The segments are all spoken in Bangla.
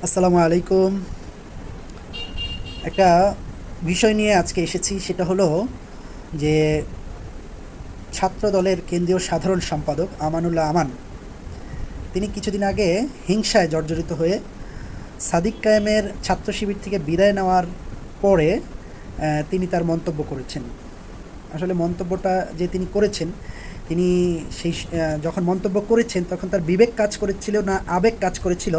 আসসালামু আলাইকুম। একটা বিষয় নিয়ে আজকে এসেছি, সেটা হলো যে ছাত্র দলের কেন্দ্রীয় সাধারণ সম্পাদক আমানুল্লাহ আমান, তিনি কিছুদিন আগে হিংসায় জর্জরিত হয়ে সাদিক কায়েমের ছাত্র শিবির থেকে বিদায় নেওয়ার পরে তিনি তার মন্তব্য করেছেন। আসলে মন্তব্যটা যে তিনি করেছেন, তিনি যখন মন্তব্য করেছেন তখন তার বিবেক কাজ করেছিল না আবেগ কাজ করেছিল,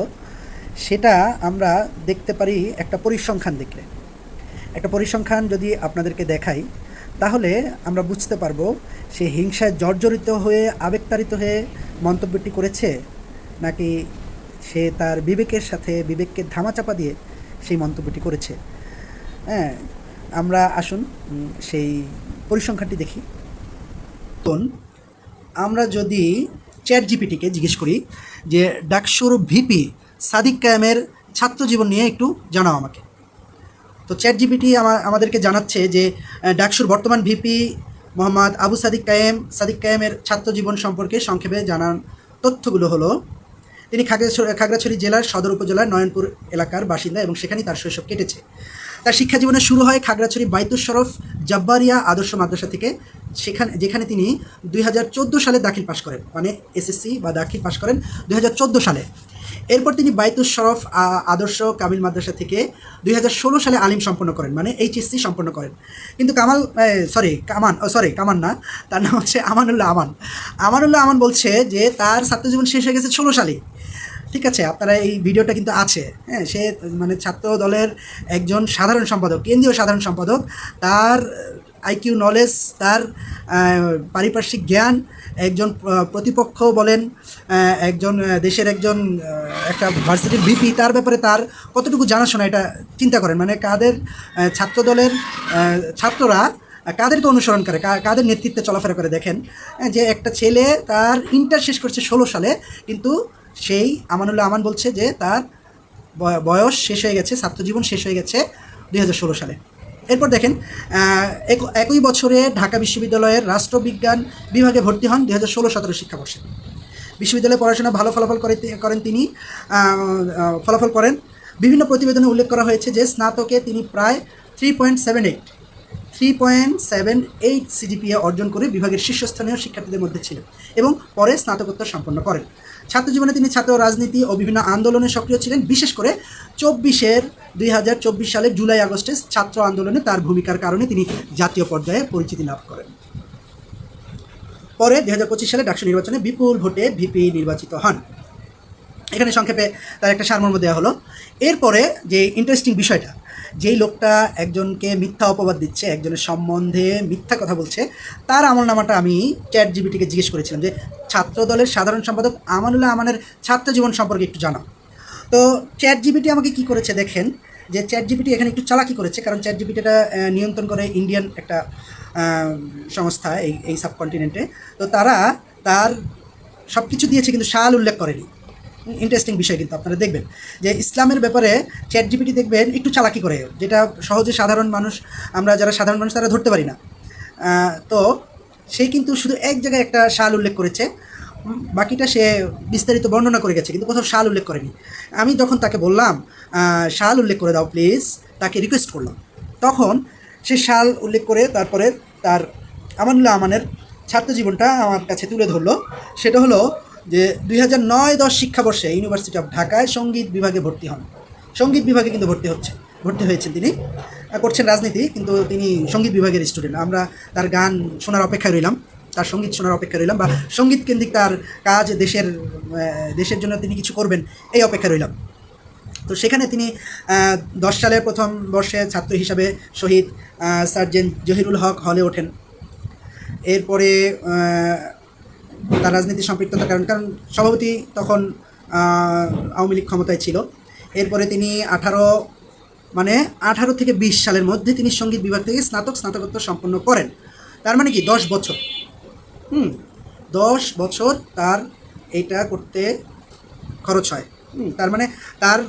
সেটা আমরা দেখতে পারি একটা পরিসংখ্যান দেখলে। একটা পরিসংখ্যান যদি আপনাদেরকে দেখাই, তাহলে আমরা বুঝতে পারবো সে হিংসায় জর্জরিত হয়ে আবেগতাড়িত হয়ে মন্তব্যটি করেছে, নাকি সে তার বিবেকের সাথে বিবেককে ধামাচাপা দিয়ে সেই মন্তব্যটি করেছে। হ্যাঁ, আমরা আসুন সেই পরিসংখ্যানটি দেখি। তো আমরা যদি চ্যাট জিপিটিকে জিজ্ঞেস করি যে ডাকসুর ভিপি সাদিক কায়েমের ছাত্র জীবন নিয়ে একটু জানাও আমাকে, তো চ্যাট জিপিটি আমাদেরকে জানাচ্ছে যে ডাকসুর বর্তমান ভিপি মোহাম্মদ আবু সাদিক কায়েমের ছাত্র জীবন সম্পর্কে সংক্ষেপে জানান তথ্যগুলো হলো, তিনি খাগড়াছড়ি জেলার সদর উপজেলার নয়নপুর এলাকার বাসিন্দা এবং সেখানেই তার শৈশব কেটেছে। তার শিক্ষা জীবনে শুরু হয় খাগড়াছড়ি বাইতুস শরফ জাব্বারিয়া আদর্শ মাদ্রাসা থেকে, যেখানে তিনি 2014 সালে দাখিল পাশ করেন, মানে এসএসসি বা দাখিল পাশ করেন 2014 সালে। এরপর তিনি বাইতুস শরফ আদর্শ কামিল মাদ্রাসা থেকে 2016 সালে আলিম সম্পন্ন করেন, মানে এইচএসসি সম্পন্ন করেন। কিন্তু কামান না, তার নাম হচ্ছে আমানুল্লাহ আমান। আমানুল্লাহ আমান বলছে যে তার ছাত্রজীবন শেষ হয়ে গেছে 16 সালে। ঠিক আছে, আপনারা এই ভিডিওটা কিন্তু আছে। হ্যাঁ, সে মানে ছাত্র দলের একজন সাধারণ সম্পাদক, কেন্দ্রীয় সাধারণ সম্পাদক। তার আইকিউ নলেজ, তার পারিপার্শ্বিক জ্ঞান, একজন প্রতিপক্ষ বলেন, একজন দেশের একজন একটা ভার্সিটির ভিপি, তার ব্যাপারে তার কতটুকু জানাশোনা, এটা চিন্তা করেন। মানে কাদের ছাত্র দলের ছাত্ররা কাদেরকে অনুসরণ করে, কাদের নেতৃত্বে চলাফেরা করে। দেখেন যে একটা ছেলে তার ইন্টার শেষ করছে 16 সালে, কিন্তু সেই আমানুল্লাহ আমান বলছে যে তার বয়স শেষ হয়ে গেছে, ছাত্রজীবন শেষ হয়ে গেছে 2016 সালে। এরপর দেখেন একই বছরে ঢাকা বিশ্ববিদ্যালয়ের রাষ্ট্রবিজ্ঞান বিভাগে ভর্তি হন 2016-17 শিক্ষাবর্ষে। বিশ্ববিদ্যালয়ে পড়াশোনা ভালো ফলাফল করেন তিনি, ফলাফল করেন। বিভিন্ন প্রতিবেদনে উল্লেখ করা হয়েছে যে স্নাতকে তিনি প্রায় 3.78 সিজিপিএ অর্জন করে বিভাগের শীর্ষস্থানীয় শিক্ষার্থীদের মধ্যে ছিলেন এবং পরে স্নাতকোত্তর সম্পন্ন করেন। ছাত্রজীবনে তিনি ছাত্র রাজনীতি ও বিভিন্ন আন্দোলনে সক্রিয় ছিলেন। বিশেষ করে 2024 সালের জুলাই আগস্টে ছাত্র আন্দোলনে তার ভূমিকার কারণে তিনি জাতীয় পর্যায়ে পরিচিতি লাভ করেন। পরে 2025 সালে ডাকসু নির্বাচনে বিপুল ভোটে ভিপি নির্বাচিত হন। এখানে সংক্ষেপে তার একটা সারমর্ম দেওয়া হলো। এরপরে যে ইন্টারেস্টিং বিষয়টা, যেই লোকটা একজনকে মিথ্যা অপবাদ দিচ্ছে, একজনের সম্বন্ধে মিথ্যা কথা বলছে, তার আমলনামাটা আমি চ্যাট জিপিটিকে জিজ্ঞেস করেছিলাম যে ছাত্র দলের সাধারণ সম্পাদক আমানুল্লাহ আমানের ছাত্র জীবন সম্পর্কে একটু জানাও। তো চ্যাট জিপিটি আমাকে কি করেছে দেখেন, যে চ্যাট জিপিটি এখানে একটু চালাকি করেছে, কারণ চ্যাট জিপিটিটা নিয়ন্ত্রণ করে ইন্ডিয়ান একটা সংস্থা এই সাবকন্টিনেন্টে। তো তারা তার সব কিছু দিয়েছে, কিন্তু সাল উল্লেখ করেনি। ইন্টারেস্টিং বিষয়, কিন্তু আপনারা দেখবেন যে ইসলামের ব্যাপারে চ্যাট জিপিটি দেখবেন একটু চালাকি করে, যেটা সহজে সাধারণ মানুষ, আমরা যারা সাধারণ মানুষ তারা ধরতে পারি না। তো সেই কিন্তু শুধু এক জায়গায় একটা সাল উল্লেখ করেছে, বাকিটা সে বিস্তারিত বর্ণনা করে গেছে, কিন্তু কোথাও সাল উল্লেখ করেনি। আমি যখন তাকে বললাম সাল উল্লেখ করে দাও প্লিজ, তাকে রিকোয়েস্ট করলাম, তখন সে সাল উল্লেখ করে তারপরে তার আমানুল্লাহ আমানের ছাত্র জীবনটা আমার কাছে তুলে ধরলো। সেটা হলো যে 2009-10 শিক্ষাবর্ষে ইউনিভার্সিটি অফ ঢাকায় সঙ্গীত বিভাগে ভর্তি হন। সঙ্গীত বিভাগে কিন্তু ভর্তি হয়েছেন তিনি, করছেন রাজনীতি, কিন্তু তিনি সঙ্গীত বিভাগের স্টুডেন্ট। আমরা তার গান শোনার অপেক্ষায় রইলাম, তার সঙ্গীত শোনার অপেক্ষা রইলাম, বা সঙ্গীত কেন্দ্রিক তার কাজ, দেশের জন্য তিনি কিছু করবেন এই অপেক্ষা রইলাম। তো সেখানে তিনি 10 সালের প্রথম বর্ষে ছাত্র হিসাবে শহীদ সার্জেন্ট জহিরুল হক হলে ওঠেন। এরপরে তার রাজনীতি সম্পৃক্ততার কারণ সভাপতি তখন আওয়ামী লীগ ক্ষমতায় ছিল। এরপরে তিনি 18 থেকে 20 সালের মধ্যে তিনি সঙ্গীত বিভাগ থেকে স্নাতকোত্তর সম্পন্ন করেন। তার মানে কি 10 বছর, 10 বছর তার এইটা করতে খরচ হয়। তার মানে তার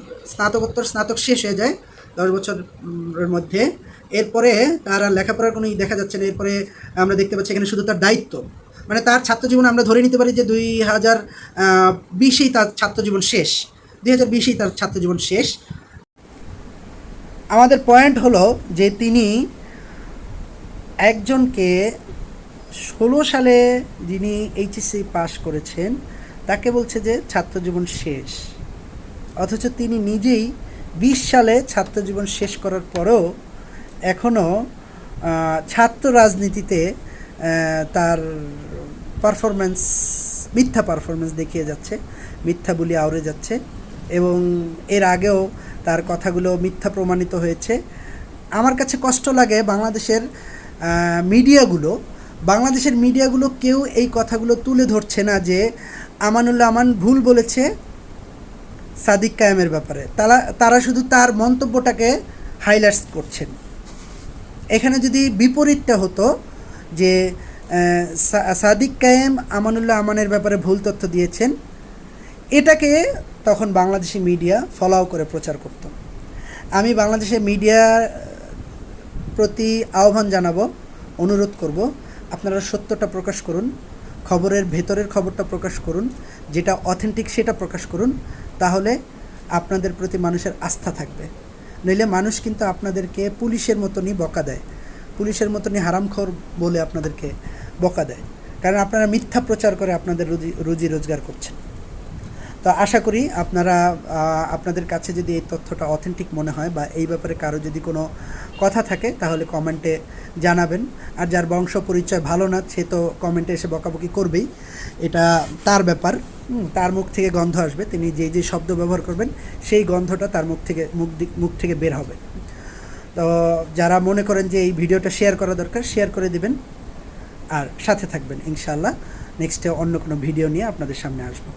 স্নাতক শেষ হয়ে যায় 10 বছরের মধ্যে। এরপরে তার আর লেখাপড়ার কোনো দেখা যাচ্ছে না। এরপরে আমরা দেখতে পাচ্ছি এখানে শুধু তার দায়িত্ব, মানে তার ছাত্রজীবন আমরা ধরে নিতে পারি যে 2020-এই তার ছাত্রজীবন শেষ। 2020-এই তার ছাত্রজীবন শেষ। আমাদের পয়েন্ট হলো যে তিনি একজনকে 16 সালে যিনি এইচএসসি পাস করেছেন তাকে বলছে যে ছাত্রজীবন শেষ, অথচ তিনি নিজেই 20 সালে ছাত্রজীবন শেষ করার পরেও এখনও ছাত্র রাজনীতিতে তার পারফরমেন্স, মিথ্যা পারফরমেন্স দেখিয়ে যাচ্ছে, মিথ্যা বলি আউড়ে যাচ্ছে, এবং এর আগেও তার কথাগুলো মিথ্যা প্রমাণিত হয়েছে। আমার কাছে কষ্ট লাগে বাংলাদেশের মিডিয়াগুলো কেউ এই কথাগুলো তুলে ধরছে না যে আমানুল্লাহ আমান ভুল বলেছে সাদিক কায়েমের ব্যাপারে। তারা শুধু তার মন্তব্যটাকে হাইলাইটস করছেন। এখানে যদি বিপরীতটা হতো যে সাদিক কায়েম আমানুল্লাহ আমানের ব্যাপারে ভুল তথ্য দিয়েছেন, এটাকে তখন বাংলাদেশি মিডিয়া ফলো করে প্রচার করত। আমি বাংলাদেশের মিডিয়ার প্রতি আহ্বান জানাবো, অনুরোধ করব, আপনারা সত্যটা প্রকাশ করুন, খবরের ভেতরের খবরটা প্রকাশ করুন, যেটা অথেন্টিক সেটা প্রকাশ করুন, তাহলে আপনাদের প্রতি মানুষের আস্থা থাকবে। নইলে মানুষ কিন্তু আপনাদেরকে পুলিশের মতনই বকা দেয়, পুলিশের মতনই হারামখোর বলে আপনাদেরকে বকা দেয়, কারণ আপনারা মিথ্যা প্রচার করে আপনাদের রুজি রোজগার করছেন। তো আশা করি আপনাদের কাছে যদি এই তথ্যটা অথেন্টিক মনে হয় বা এই ব্যাপারে কারো যদি কোনো কথা থাকে তাহলে কমেন্টে জানাবেন। আর যার বংশ পরিচয় ভালো না সে তো কমেন্টে এসে বকাবকি করবেই, এটা তার ব্যাপার। তার মুখ থেকে গন্ধ আসবে, তিনি যে শব্দ ব্যবহার করবেন সেই গন্ধটা তার মুখ থেকে বের হবে। তো যারা মনে করেন যে এই ভিডিওটা শেয়ার করা দরকার, শেয়ার করে দিবেন, আর সাথে থাকবেন। ইনশাআল্লাহ নেক্সটে অন্য কোনো ভিডিও নিয়ে আপনাদের সামনে আসবো।